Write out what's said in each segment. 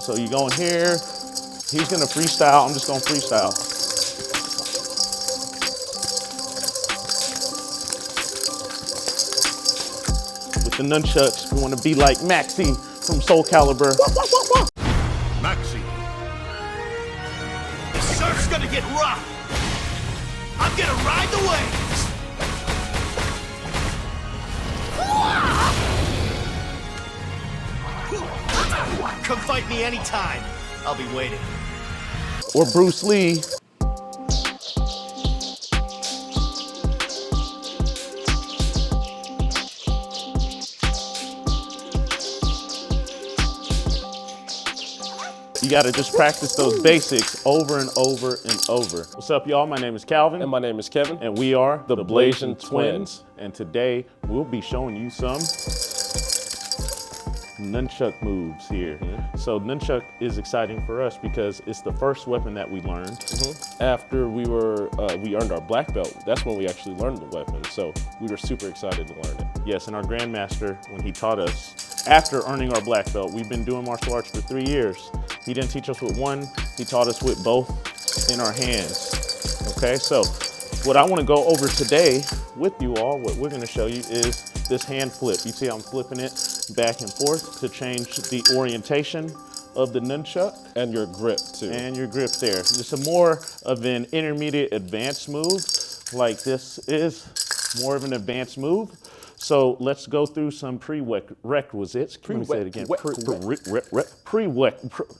So you go in here, he's gonna freestyle, I'm just gonna freestyle. With the nunchucks, we wanna be like Maxie from Soul Calibur. Maxie. The surf's gonna get rough. I'm gonna ride the waves. Come fight me anytime. I'll be waiting. Or Bruce Lee. You gotta just practice those basics over and over and over. What's up, y'all? My name is Calvin. And my name is Kevin. And we are the Blasian Twins. And today we'll be showing you some nunchuck moves here. So nunchuck is exciting for us because it's the first weapon that we learned. After we earned our black belt, that's when we actually learned the weapon. So we were super excited to learn it. Yes, and our grandmaster, when he taught us, after earning our black belt, we've been doing martial arts for 3 years. He didn't teach us with one, he taught us with both in our hands. Okay, so what I want to go over today with you all, what we're going to show you is this hand flip. You see how I'm flipping it back and forth to change the orientation of the nunchuck. And your grip too. And your grip there. It's a more of an intermediate advanced move. Like this is more of an advanced move. So let's go through some prerequisites. Let me say it again. I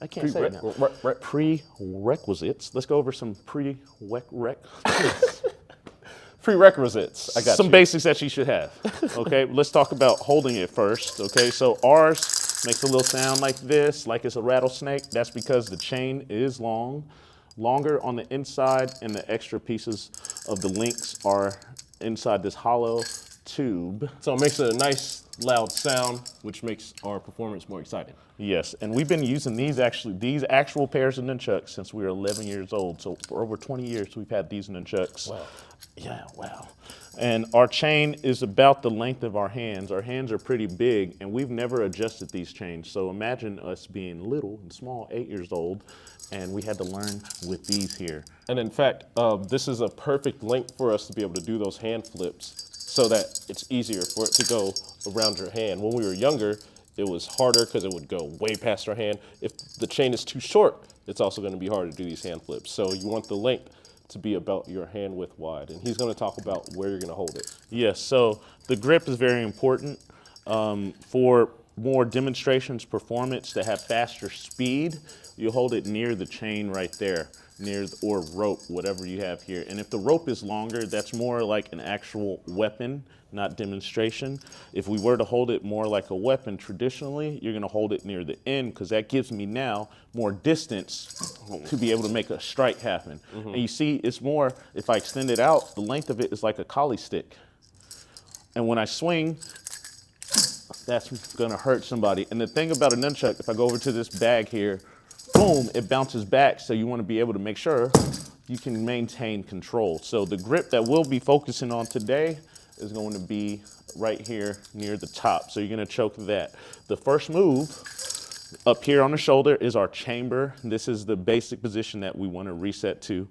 can't say it now. Prerequisites. Let's go over some Prerequisites. I got some you. basics that you should have. Okay, let's talk about holding it first. Okay, so ours makes a little sound like this, like it's a rattlesnake. That's because the chain is longer on the inside, and the extra pieces of the links are inside this hollow tube. So it makes a nice loud sound, which makes our performance more exciting. Yes, and we've been using these actual pairs of nunchucks since we were 11 years old. So for over 20 years, we've had these nunchucks. Wow. Yeah, wow. And our chain is about the length of our hands. Our hands are pretty big, and we've never adjusted these chains. So imagine us being little and small, 8 years old, and we had to learn with these here. And in fact, this is a perfect length for us to be able to do those hand flips so that it's easier for it to go around your hand. When we were younger, it was harder because it would go way past our hand. If the chain is too short, it's also going to be hard to do these hand flips. So you want the length to be about your hand width wide. And he's going to talk about where you're going to hold it. Yes, so the grip is very important for more demonstrations, performance, to have faster speed. You hold it near the chain right there, or rope, whatever you have here. And if the rope is longer, that's more like an actual weapon, not demonstration. If we were to hold it more like a weapon traditionally, you're gonna hold it near the end, because that gives me now more distance to be able to make a strike happen. And you see, it's more, if I extend it out, the length of it is like a collie stick. And when I swing, that's gonna hurt somebody. And the thing about a nunchuck, if I go over to this bag here, boom, it bounces back. So you wanna be able to make sure you can maintain control. So the grip that we'll be focusing on today is going to be right here near the top. So you're gonna choke that. The first move up here on the shoulder is our chamber. This is the basic position that we wanna reset to.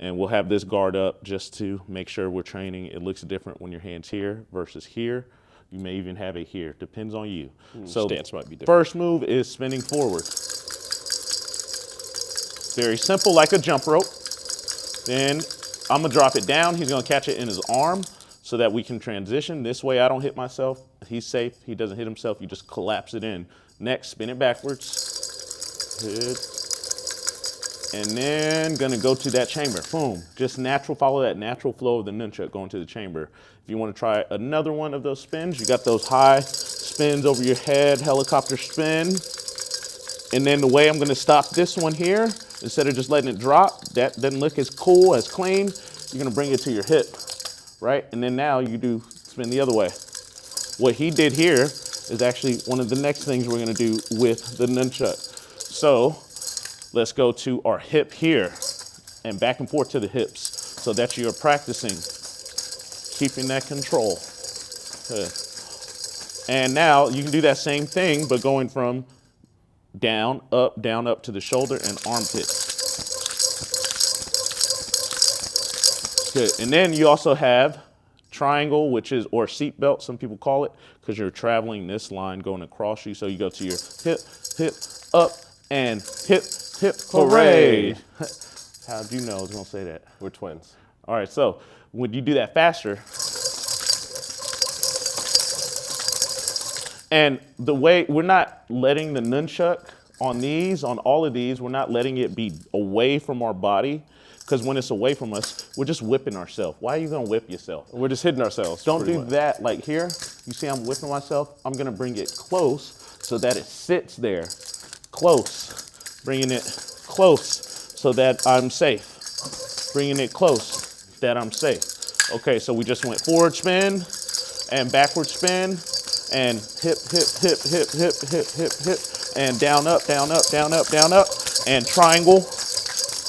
And we'll have this guard up just to make sure we're training. It looks different when your hand's here versus here. You may even have it here, depends on you. So stance might be different. First move is spinning forward. Very simple, like a jump rope. Then I'm gonna drop it down. He's gonna catch it in his arm so that we can transition. This way I don't hit myself. He's safe, he doesn't hit himself, you just collapse it in. Next, spin it backwards. Good. And then gonna go to that chamber, boom. Just follow that natural flow of the nunchuck going to the chamber. If you wanna try another one of those spins, you got those high spins over your head, helicopter spin. And then the way I'm gonna stop this one here, instead of just letting it drop, that doesn't look as cool, as clean, you're gonna bring it to your hip, right? And then now you do spin the other way. What he did here is actually one of the next things we're gonna do with the nunchuck. So let's go to our hip here and back and forth to the hips so that you're practicing keeping that control. Good. And now you can do that same thing, but going from down, up to the shoulder and armpit. Good, and then you also have triangle, which is, or seat belt, some people call it, because you're traveling this line going across you. So you go to your hip, hip, up, and hip, hip, hooray. How'd you know I was gonna say that? We're twins. All right, so when you do that faster, and the way, we're not letting the nunchuck on these, on all of these, we're not letting it be away from our body, because when it's away from us, we're just whipping ourselves. Why are you gonna whip yourself? We're just hitting ourselves. Don't do that, like here, you see I'm whipping myself, I'm gonna bring it close so that it sits there. Close, bringing it close so that I'm safe. Bringing it close, that I'm safe. Okay, so we just went forward spin and backward spin and hip, hip, hip, hip, hip, hip, hip, hip, and down, up, down, up, down, up, down, up, and triangle,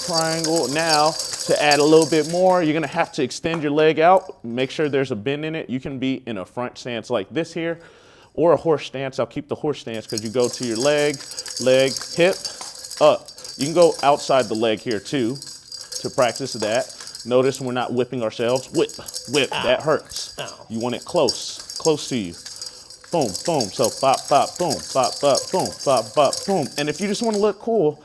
triangle. Now, to add a little bit more, you're gonna have to extend your leg out, make sure there's a bend in it. You can be in a front stance like this here, or a horse stance. I'll keep the horse stance because you go to your leg, leg, hip, up. You can go outside the leg here too to practice that. Notice we're not whipping ourselves. Whip, whip, that hurts. You want it close, close to you. Boom, boom, so bop, bop, boom, bop, bop, boom, bop, bop, boom. And if you just want to look cool,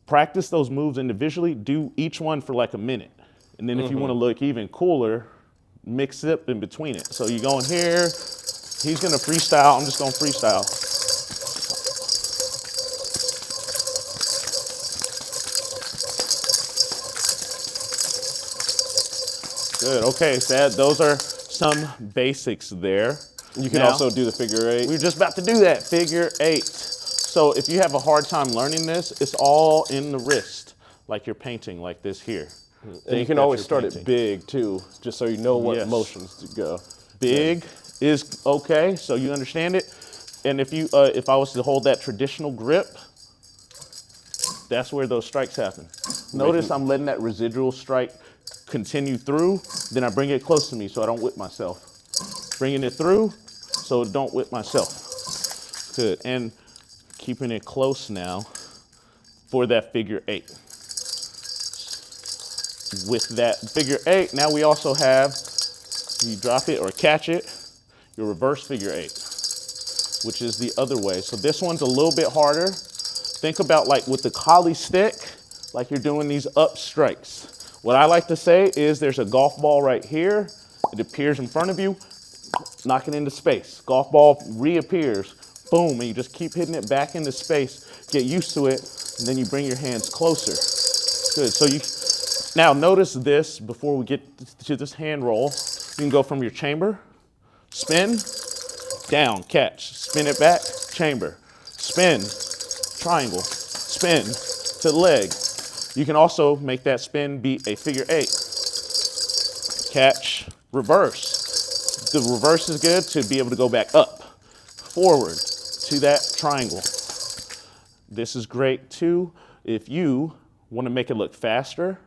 practice those moves individually. Do each one for like a minute. And then if you want to look even cooler, mix it in between it. So you go in here, he's gonna freestyle, I'm just gonna freestyle. Good, okay, so those are some basics there. You can Now, also do the figure eight. we were just about to do that, figure eight. So if you have a hard time learning this, it's all in the wrist, like you're painting like this here. And you can always start it big too, just so you know what Yes. motions to go. Big is okay, so you understand it. And if you, if I was to hold that traditional grip, that's where those strikes happen. Notice I'm letting that residual strike continue through, then I bring it close to me so I don't whip myself. Bringing it through so don't whip myself. Good, and keeping it close now for that figure eight. With that figure eight, now we also have, you drop it or catch it, your reverse figure eight, which is the other way. So this one's a little bit harder. Think about like with the collie stick, like you're doing these up strikes. What I like to say is there's a golf ball right here. It appears in front of you, knock it into space. Golf ball reappears, boom, and you just keep hitting it back into space. Get used to it, and then you bring your hands closer. Good, so you, now notice this before we get to this hand roll. You can go from your chamber, spin, down, catch, spin it back, chamber, spin, triangle, spin to the leg. You can also make that spin be a figure eight. Catch, reverse. The reverse is good to be able to go back up, forward to that triangle. This is great too. If you want to make it look faster,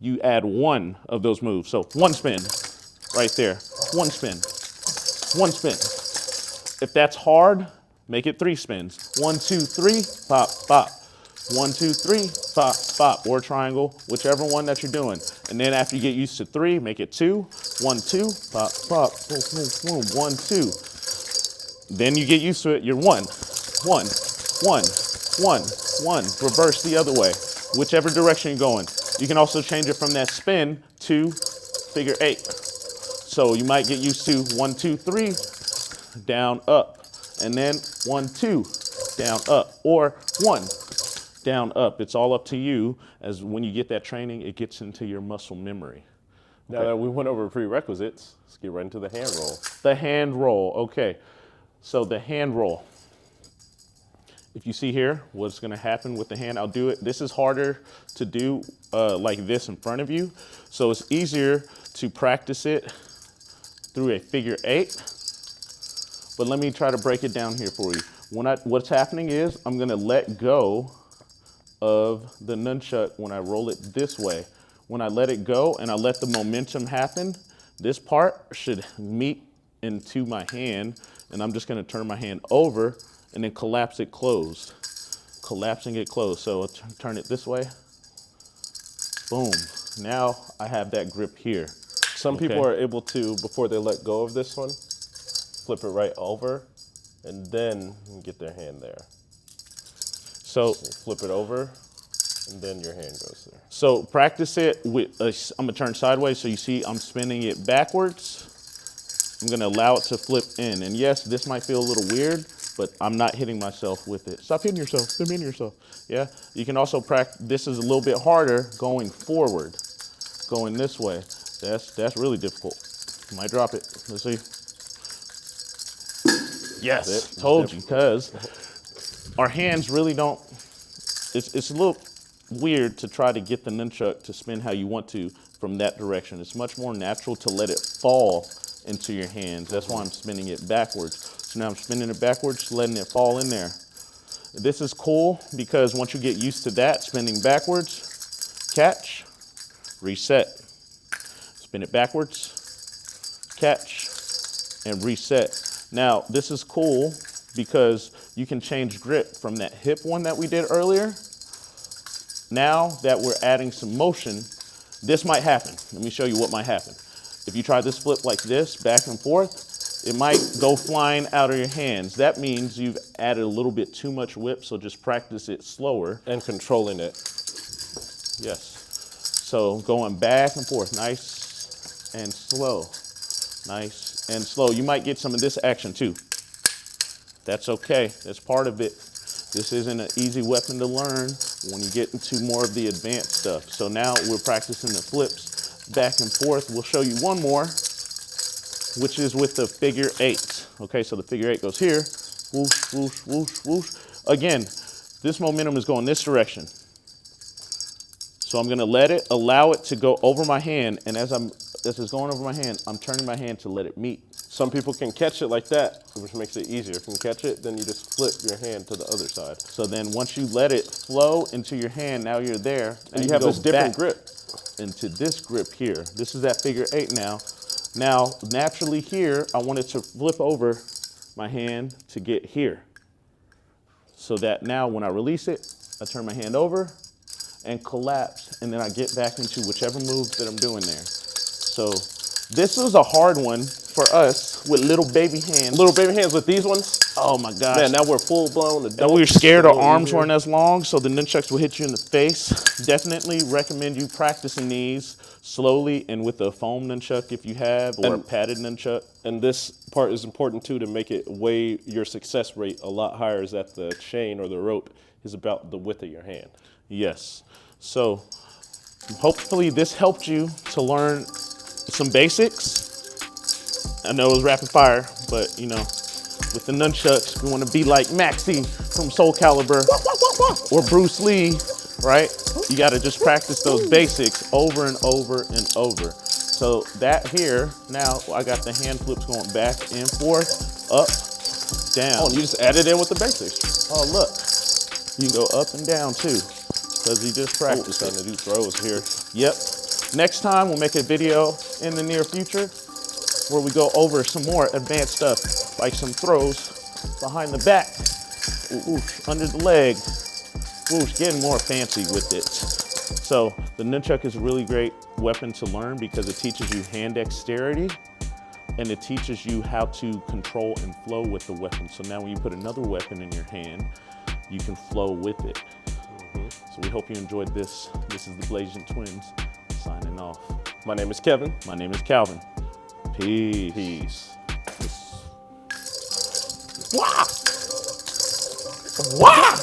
you add one of those moves. So one spin, right there, one spin, one spin. If that's hard, make it 3 spins. 1, 2, 3, pop, pop. 1, 2, 3, pop, pop, or triangle, whichever one that you're doing. And then after you get used to 3, make it 2. 1, 2, pop, pop, boom, boom, boom, 1, 2. Then you get used to it, you're 1, 1, 1, 1, 1. Reverse the other way, whichever direction you're going. You can also change it from that spin to figure eight. So you might get used to 1, 2, 3, down, up, and then 1, 2, down, up, or 1, down, up. It's all up to you, as when you get that training, it gets into your muscle memory. Now that we went over prerequisites, let's get right into the hand roll. The hand roll, okay. So the hand roll. If you see here, what's gonna happen with the hand, I'll do it. This is harder to do like this in front of you. So it's easier to practice it through a figure eight. But let me try to break it down here for you. What's happening is I'm gonna let go of the nunchuck when I roll it this way. When I let it go and I let the momentum happen, this part should meet into my hand, and I'm just gonna turn my hand over and then collapse it closed. Collapsing it closed. So I'll turn it this way. Boom. Now I have that grip here. Some people are able to, before they let go of this one, flip it right over and then get their hand there. So flip it over and then your hand goes there. So practice it with, I'm gonna turn sideways so you see I'm spinning it backwards. I'm gonna allow it to flip in. And yes, this might feel a little weird, but I'm not hitting myself with it. Stop hitting yourself, stop hitting yourself. Yeah, you can also practice, this is a little bit harder going forward, going this way. That's really difficult. Might drop it, let's see. Yes, told you, because our hands really don't, it's a little weird to try to get the nunchuck to spin how you want to from that direction. It's much more natural to let it fall into your hands. That's why I'm spinning it backwards. So now I'm spinning it backwards, letting it fall in there. This is cool because once you get used to that, spinning backwards, catch, reset. Spin it backwards, catch, and reset. Now, this is cool because you can change grip from that hip one that we did earlier. Now that we're adding some motion, this might happen. Let me show you what might happen. If you try this flip like this, back and forth, it might go flying out of your hands. That means you've added a little bit too much whip, so just practice it slower. And controlling it. Yes. So going back and forth, nice and slow. Nice and slow. You might get some of this action too. That's okay, that's part of it. This isn't an easy weapon to learn when you get into more of the advanced stuff. So now we're practicing the flips back and forth. We'll show you one more, which is with the figure 8. Okay, so the figure 8 goes here, whoosh, whoosh, whoosh, whoosh. Again, this momentum is going this direction. So I'm gonna let it, allow it to go over my hand, and as it's going over my hand, I'm turning my hand to let it meet. Some people can catch it like that, which makes it easier. If you can catch it, then you just flip your hand to the other side. So then once you let it flow into your hand, now you're there. And you have this different grip. Into this grip here. This is that figure 8 now. Now, naturally here, I want it to flip over my hand to get here. So that now when I release it, I turn my hand over and collapse, and then I get back into whichever moves that I'm doing there. So this is a hard one for us with little baby hands. Little baby hands with these ones? Oh my gosh. Man, now we're full blown adults. And we were scared our arms weren't as long, so the nunchucks will hit you in the face. Definitely recommend you practicing these slowly and with a foam nunchuck if you have, or a padded nunchuck. And this part is important too, to make it weigh your success rate a lot higher, is that the chain or the rope is about the width of your hand. Yes. So hopefully this helped you to learn some basics. I know it was rapid fire, but you know, with the nunchucks, we want to be like Maxie from Soul Calibur or Bruce Lee, right? You got to just practice those basics over and over and over. So that here, now I got the hand flips going back and forth, up, down. Oh, and you just added in with the basics. Oh, look, you can go up and down too, because you just practiced. Starting to do throws here. Yep. Next time we'll make a video in the near future where we go over some more advanced stuff, like some throws behind the back, oof, under the leg, oof, getting more fancy with it. So the nunchuck is a really great weapon to learn because it teaches you hand dexterity and it teaches you how to control and flow with the weapon. So now when you put another weapon in your hand, you can flow with it. So we hope you enjoyed this. This is the Blasian Twins signing off. My name is Kevin. My name is Calvin. Peace. Peace. Wow! Wow!